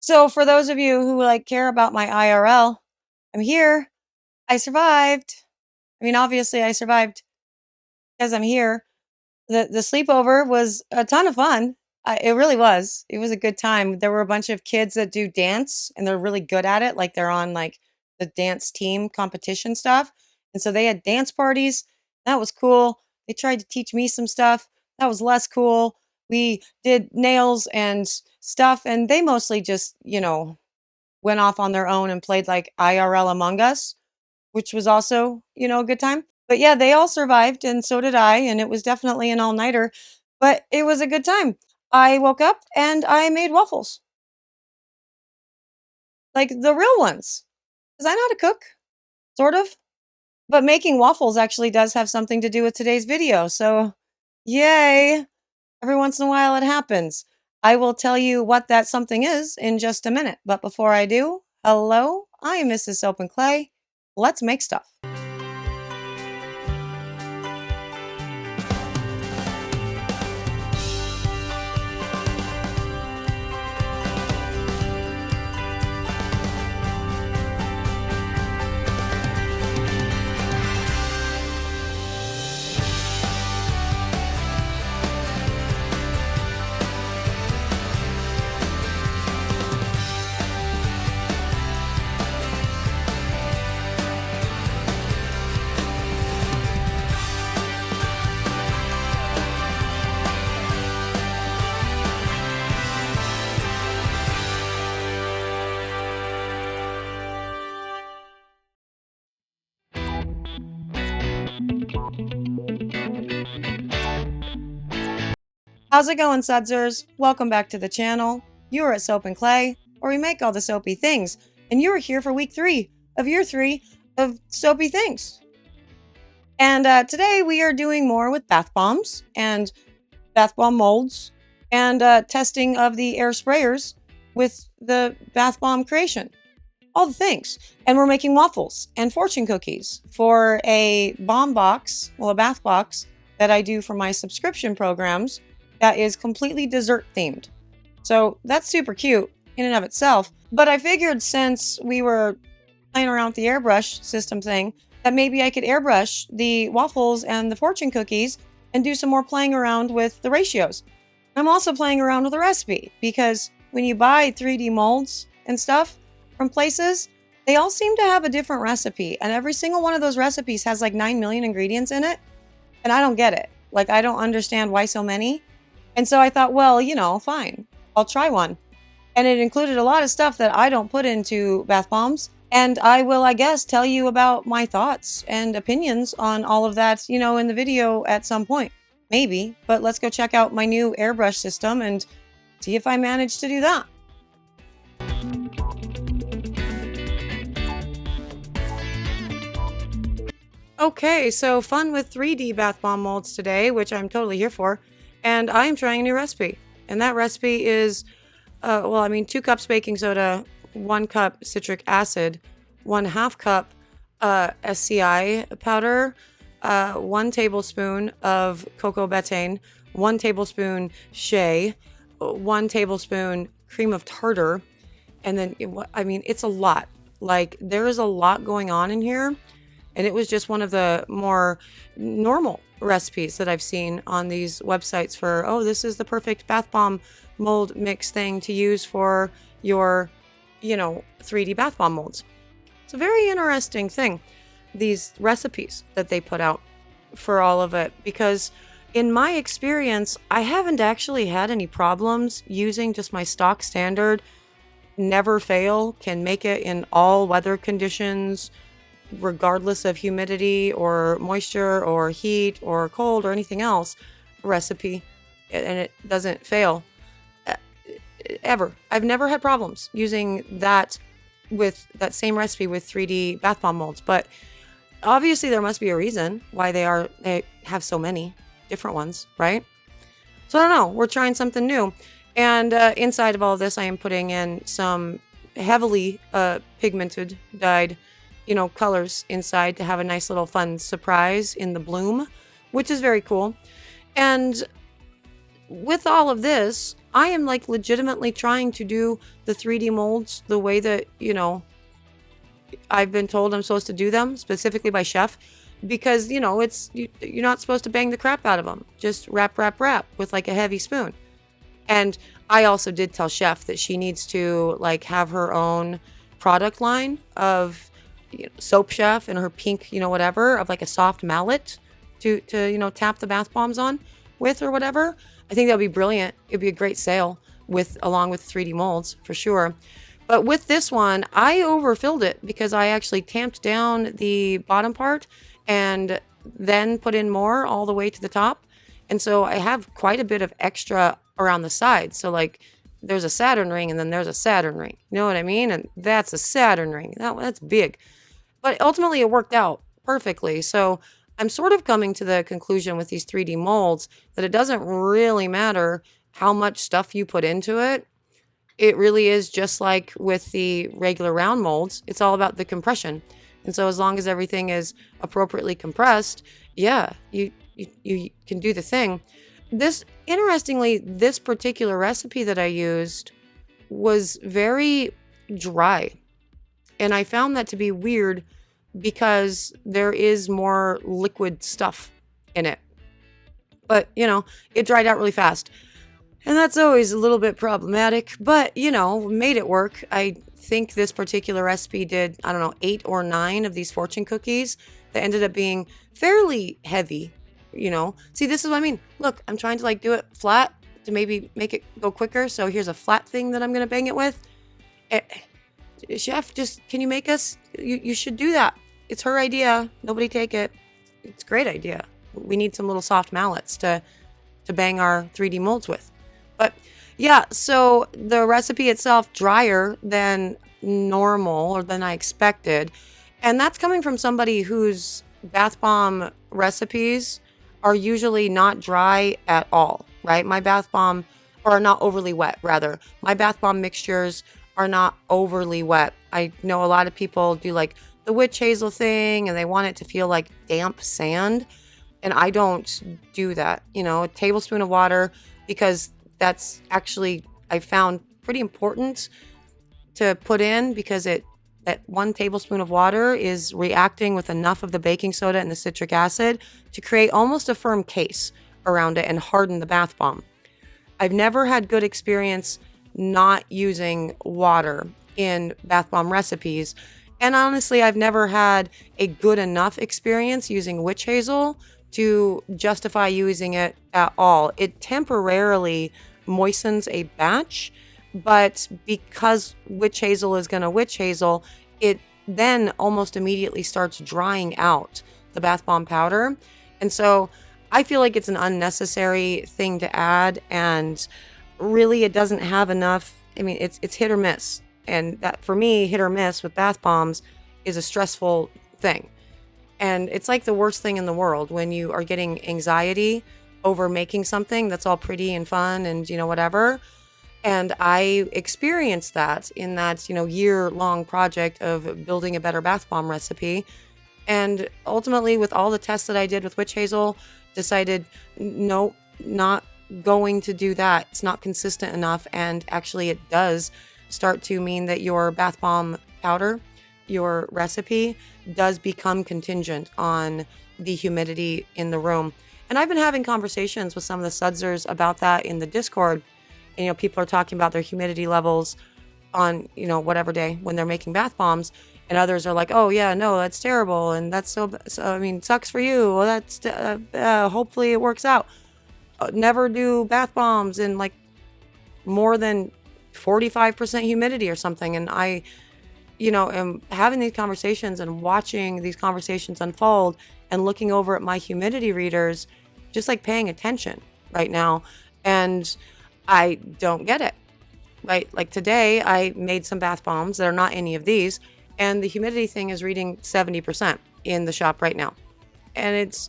So for those of you who like care about my IRL, I'm here. I survived. I mean, obviously I survived because I'm here. The sleepover was a ton of fun. It really was. It was a good time. There were a bunch of kids that do dance and they're really good at it. Like they're on like the dance team competition stuff. And so they had dance parties. That was cool. They tried to teach me some stuff. That was less cool. We did nails and stuff and they mostly just, went off on their own and played like IRL Among Us, which was also, a good time. But yeah, they all survived and so did I. And it was definitely an all nighter, but it was a good time. I woke up and I made waffles, like the real ones. Because I know how to cook, sort of. But making waffles actually does have something to do with today's video. So, yay. Every once in a while it happens. I will tell you what that something is in just a minute. But before I do, hello, I am Mrs. Soap and Clay. Let's make stuff. How's it going, sudsers? Welcome back to the channel. You are at Soap and Clay, where we make all the soapy things, and you are here for week 3 of year 3 of soapy things. And today we are doing more with bath bombs and bath bomb molds and testing of the air sprayers with the bath bomb creation. All the things. And we're making waffles and fortune cookies for a bomb box, well, a bath box that I do for my subscription programs that is completely dessert themed. So that's super cute in and of itself. But I figured since we were playing around with the airbrush system thing, that maybe I could airbrush the waffles and the fortune cookies and do some more playing around with the ratios. I'm also playing around with the recipe because when you buy 3D molds and stuff from places, they all seem to have a different recipe. And every single one of those recipes has like 9 million ingredients in it. And I don't get it. Like, I don't understand why so many. And so I thought, well, fine, I'll try one. And it included a lot of stuff that I don't put into bath bombs. And I will, I guess, tell you about my thoughts and opinions on all of that, in the video at some point. Maybe. But let's go check out my new airbrush system and see if I manage to do that. Okay, so fun with 3D bath bomb molds today, which I'm totally here for. And I am trying a new recipe. And that recipe is, 2 cups baking soda, 1 cup citric acid, 1/2 cup SCI powder, 1 tablespoon of cocoa betaine, 1 tablespoon shea, 1 tablespoon cream of tartar. And then, it's a lot. Like, there is a lot going on in here. And it was just one of the more normal recipes that I've seen on these websites for, this is the perfect bath bomb mold mix thing to use for your, 3D bath bomb molds. It's a very interesting thing, these recipes that they put out for all of it, because in my experience, I haven't actually had any problems using just my stock standard, never fail, can make it in all weather conditions, regardless of humidity or moisture or heat or cold or anything else recipe, and it doesn't fail ever. I've never had problems using that with that same recipe with 3D bath bomb molds, but obviously there must be a reason why they have so many different ones, right? So I don't know, we're trying something new. And inside of all of this, I am putting in some heavily pigmented dyed colors inside to have a nice little fun surprise in the bloom, which is very cool. And with all of this, I am like legitimately trying to do the 3D molds the way that, I've been told I'm supposed to do them, specifically by Chef, because, you're not supposed to bang the crap out of them. Just wrap, wrap, wrap with like a heavy spoon. And I also did tell Chef that she needs to like have her own product line of Soap Chef and her pink, whatever, of like a soft mallet to tap the bath bombs on with or whatever. I think that would be brilliant. It'd be a great sale along with 3D molds for sure. But with this one, I overfilled it because I actually tamped down the bottom part and then put in more all the way to the top. And so I have quite a bit of extra around the sides. So like there's a Saturn ring and then there's a Saturn ring. You know what I mean? And that's a Saturn ring. That's big. But ultimately it worked out perfectly. So I'm sort of coming to the conclusion with these 3D molds that it doesn't really matter how much stuff you put into it. It really is just like with the regular round molds. It's all about the compression. And so as long as everything is appropriately compressed, yeah, you can do the thing. Interestingly, this particular recipe that I used was very dry. And I found that to be weird because there is more liquid stuff in it. But, it dried out really fast. And that's always a little bit problematic, but, made it work. I think this particular recipe did, 8 or 9 of these fortune cookies that ended up being fairly heavy, See, this is what I mean. Look, I'm trying to like do it flat to maybe make it go quicker. So here's a flat thing that I'm going to bang it with. Chef, can you make us? You should do that. It's her idea. Nobody take it. It's a great idea. We need some little soft mallets to bang our 3D molds with. But yeah, so the recipe itself drier than normal or than I expected. And that's coming from somebody whose bath bomb recipes are usually not dry at all, right? My bath bomb, or not overly wet, rather. My bath bomb mixtures are not overly wet. I know a lot of people do like the witch hazel thing and they want it to feel like damp sand. And I don't do that, a tablespoon of water, because that's actually, I found pretty important to put in because that 1 tablespoon of water is reacting with enough of the baking soda and the citric acid to create almost a firm case around it and harden the bath bomb. I've never had good experience not using water in bath bomb recipes. And honestly, I've never had a good enough experience using witch hazel to justify using it at all. It temporarily moistens a batch, but because witch hazel is going to witch hazel, it then almost immediately starts drying out the bath bomb powder. And so I feel like it's an unnecessary thing to add, and really it doesn't have enough. I mean, it's hit or miss. And that, for me, hit or miss with bath bombs is a stressful thing. And it's like the worst thing in the world when you are getting anxiety over making something that's all pretty and fun and, whatever. And I experienced that in that, year-long project of building a better bath bomb recipe. And ultimately, with all the tests that I did with witch hazel, decided, no, not going to do that. It's not consistent enough. And actually, it does start to mean that your bath bomb powder, your recipe, does become contingent on the humidity in the room. And I've been having conversations with some of the sudsers about that in the Discord. And, people are talking about their humidity levels on, whatever day when they're making bath bombs. And others are like, oh, yeah, no, that's terrible. And that's so sucks for you. Well, that's, hopefully it works out. Never do bath bombs in like more than 45% humidity or something. And I, am having these conversations and watching these conversations unfold and looking over at my humidity readers, just like paying attention right now. And I don't get it, right? Like today I made some bath bombs that are not any of these, and the humidity thing is reading 70% in the shop right now. And it's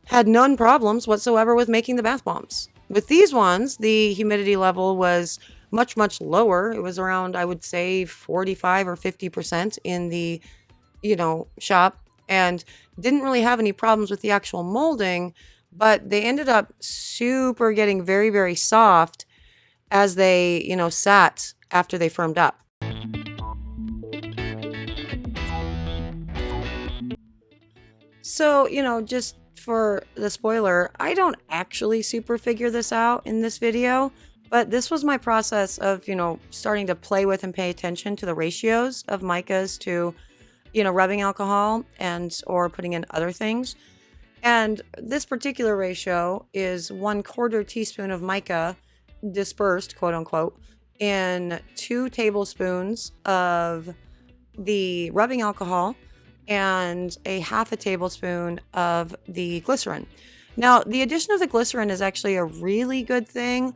had none problems whatsoever with making the bath bombs. With these ones, the humidity level was much, much lower. It was around, I would say, 45 or 50% in the, shop, and didn't really have any problems with the actual molding, but they ended up super getting very, very soft as they, sat after they firmed up. So, just for the spoiler, I don't actually super figure this out in this video, but this was my process of, starting to play with and pay attention to the ratios of micas to, rubbing alcohol and or putting in other things. And this particular ratio is 1/4 teaspoon of mica dispersed, quote unquote, in 2 tablespoons of the rubbing alcohol and a 1/2 tablespoon of the glycerin. Now, the addition of the glycerin is actually a really good thing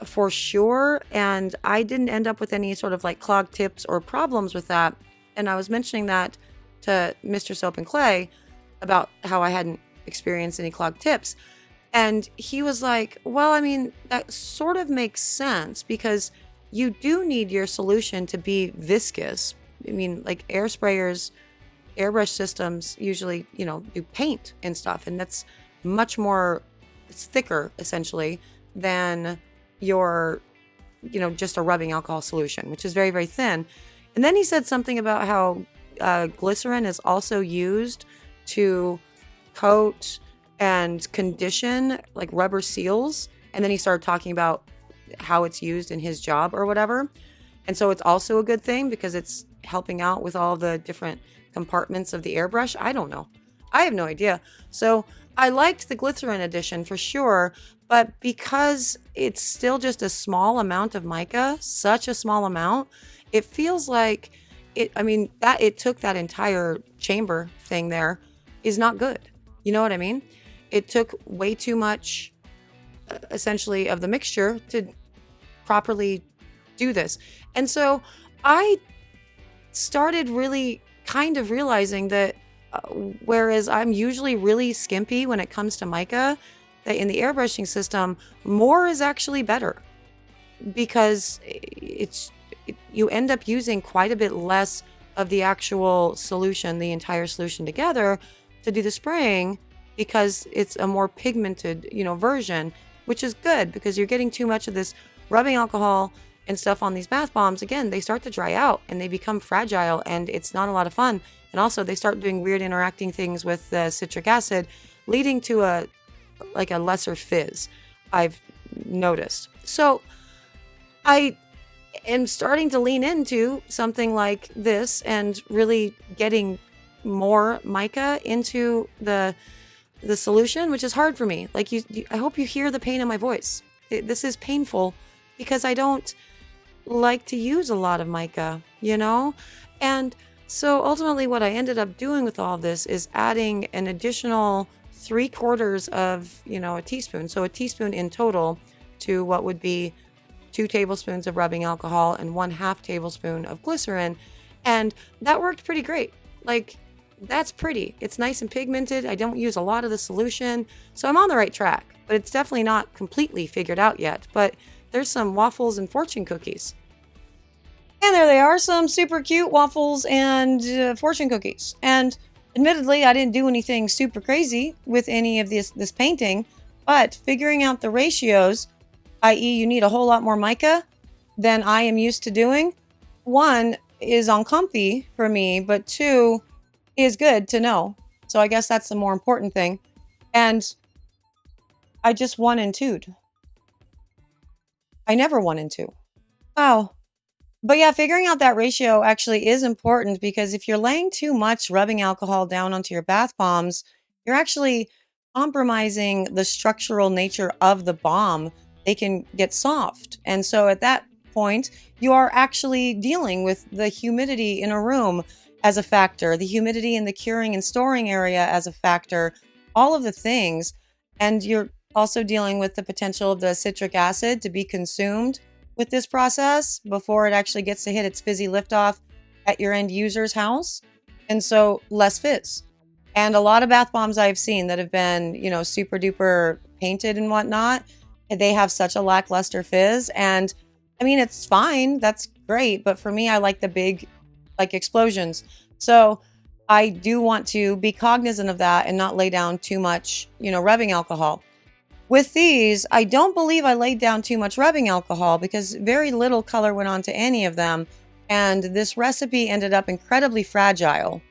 for sure. And I didn't end up with any sort of like clogged tips or problems with that. And I was mentioning that to Mr. Soap and Clay about how I hadn't experienced any clogged tips. And he was like, well, I mean, that sort of makes sense because you do need your solution to be viscous. I mean, like air sprayers, airbrush systems usually, do paint and stuff. And that's much more, it's thicker essentially than your, just a rubbing alcohol solution, which is very, very thin. And then he said something about how glycerin is also used to coat and condition like rubber seals. And then he started talking about how it's used in his job or whatever. And so it's also a good thing because it's helping out with all the different compartments of the airbrush. I don't know. I have no idea. So I liked the glycerin addition for sure, but because it's still just a small amount of mica, such a small amount, it feels like that it took that entire chamber thing there is not good. You know what I mean? It took way too much, essentially, of the mixture to properly do this. And so I started really kind of realizing that whereas I'm usually really skimpy when it comes to mica, that in the airbrushing system, more is actually better because you end up using quite a bit less of the actual solution, the entire solution together to do the spraying because it's a more pigmented, version, which is good because you're getting too much of this rubbing alcohol and stuff on these bath bombs. Again, they start to dry out and they become fragile and it's not a lot of fun. And also they start doing weird interacting things with the citric acid, leading to a lesser fizz, I've noticed. So I am starting to lean into something like this and really getting more mica into the solution, which is hard for me. Like I hope you hear the pain in my voice. This is painful because I don't like to use a lot of mica, And so ultimately what I ended up doing with all of this is adding an additional 3/4 of, a teaspoon. So a teaspoon in total to what would be 2 tablespoons of rubbing alcohol and 1/2 tablespoon of glycerin. And that worked pretty great. Like, that's pretty. It's nice and pigmented. I don't use a lot of the solution. So I'm on the right track, but it's definitely not completely figured out yet. But there's some waffles and fortune cookies. And there they are, some super cute waffles and fortune cookies. And admittedly, I didn't do anything super crazy with any of this painting, but figuring out the ratios, i.e. you need a whole lot more mica than I am used to doing, 1 is uncomfy for me, but 2 is good to know. So I guess that's the more important thing. And I just 1 and 2'd. I never 1 and 2. Wow. But yeah, figuring out that ratio actually is important because if you're laying too much rubbing alcohol down onto your bath bombs, you're actually compromising the structural nature of the bomb. They can get soft. And so at that point, you are actually dealing with the humidity in a room as a factor, the humidity in the curing and storing area as a factor, all of the things. And you're also dealing with the potential of the citric acid to be consumed with this process before it actually gets to hit its fizzy liftoff at your end user's house. And so less fizz. And a lot of bath bombs I've seen that have been, super duper painted and whatnot, they have such a lackluster fizz. And I mean, it's fine. That's great. But for me, I like the big, explosions. So I do want to be cognizant of that and not lay down too much, rubbing alcohol. With these, I don't believe I laid down too much rubbing alcohol because very little color went on to any of them, and this recipe ended up incredibly fragile.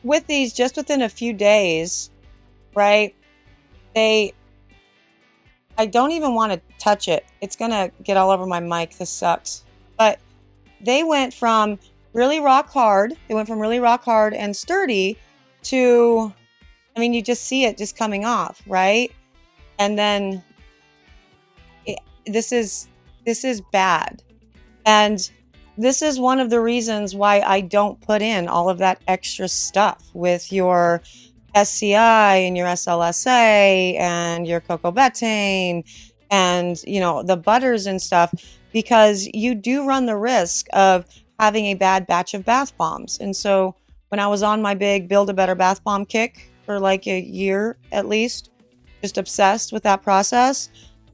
With these, just within a few days, right, I don't even want to touch it. It's going to get all over my mic. This sucks. But they went from really rock hard. They went from really rock hard and sturdy to, I mean, you just see it just coming off, right? And then this is bad. And this is one of the reasons why I don't put in all of that extra stuff with your SCI and your SLSA and your cocoa betaine and, you know, the butters and stuff, because you do run the risk of having a bad batch of bath bombs. And so when I was on my big build a better bath bomb kick for like a year at least, just obsessed with that process,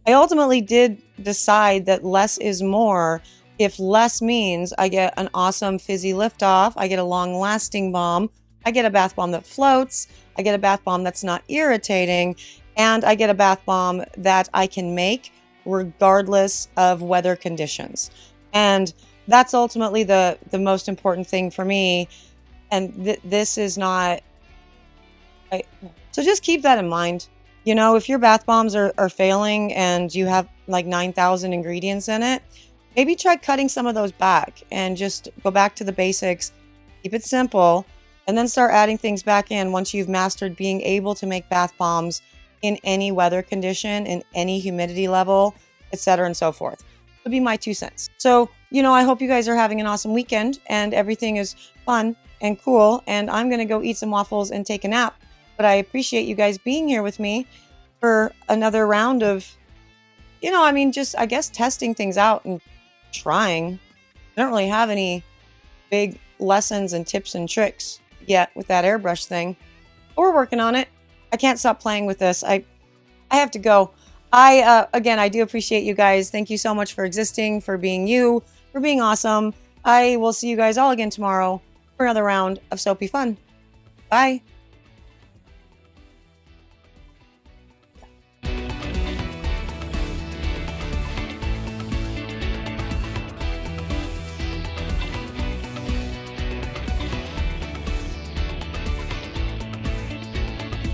I ultimately did decide that less is more. If less means I get an awesome fizzy liftoff, I get a long lasting bomb, I get a bath bomb that floats, I get a bath bomb that's not irritating, and I get a bath bomb that I can make regardless of weather conditions. And that's ultimately the most important thing for me. And this is not... so just keep that in mind. You know, if your bath bombs are failing and you have like 9,000 ingredients in it, maybe try cutting some of those back and just go back to the basics, keep it simple, and then start adding things back in once you've mastered being able to make bath bombs in any weather condition, in any humidity level, etc. and so forth. Would be my 2 cents. So, you know, I hope you guys are having an awesome weekend and everything is fun and cool. And I'm going to go eat some waffles and take a nap. But I appreciate you guys being here with me for another round of, you know, I mean, just, I guess, testing things out and trying. I don't really have any big lessons and tips and tricks yet with that airbrush thing. But we're working on it. I can't stop playing with this. I have to go. Again, I do appreciate you guys. Thank you so much for existing, for being you, for being awesome. I will see you guys all again tomorrow for another round of soapy fun. Bye.